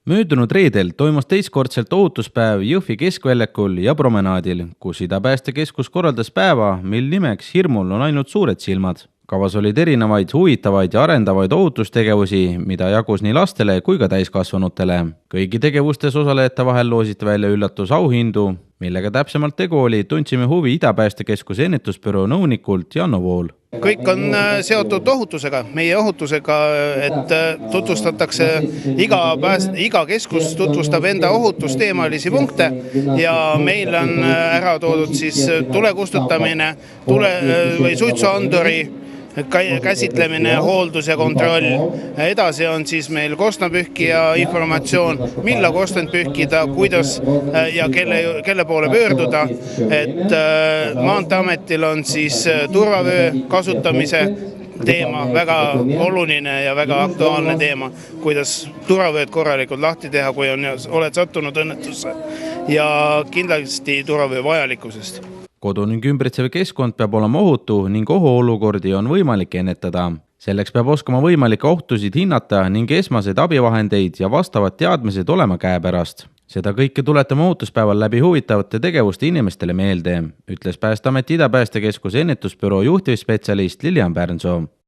Möödunud reedel toimus teistkordselt ohutuspäev Jõhvi keskväljakul ja promenaadil, kus Idapäästekeskus korraldas päeva, mil nimeks Hirmul on ainult suured silmad. Kavas olid erinevaid huvitavaid ja arendavaid ohutustegevusi, mida jagus nii lastele kui ka täiskasvanutele. Kõigi tegevustes osalejate vahel loositi välja üllatusauhindu, millega täpsemalt tegu oli, tundsime huvi Idapäästekeskuse ennetusbüroo nõunikult Janno Vool. Kõik on seotud ohutusega, meie ohutusega, et tutvustatakse, iga keskus tutvustab enda ohutusteemalisi punkte ja meil on ära toodud siis tule kustutamine, või suitsuanduri käsitlemine, hooldus ja kontroll. Edasi on siis meil korstnapühkija informatsioon, milla korstent pühkida, kuidas ja kelle poole pöörduda. Et Maanteeametil on siis turvavöö kasutamise teema, väga oluline ja väga aktuaalne teema, kuidas turvavööd korralikult lahti teha, kui oled sattunud õnnetusse ja kindlasti turvavöö vajalikkusest. Kodu ning ümbritsev keskkond peab olema ohutu ning ohuolukordi on võimalik ennetada. Selleks peab oskama võimalikke ohtusid hinnata ning esmaseid abivahendeid ja vastavad teadmised olema käepärast. Seda kõike tuletame ohutuspäeval läbi huvitavate tegevuste inimestele meelde, ütles Päästeameti Idapäästekeskuse ennetusbüroo juhtivspetsialist Lilian Pärnsoo.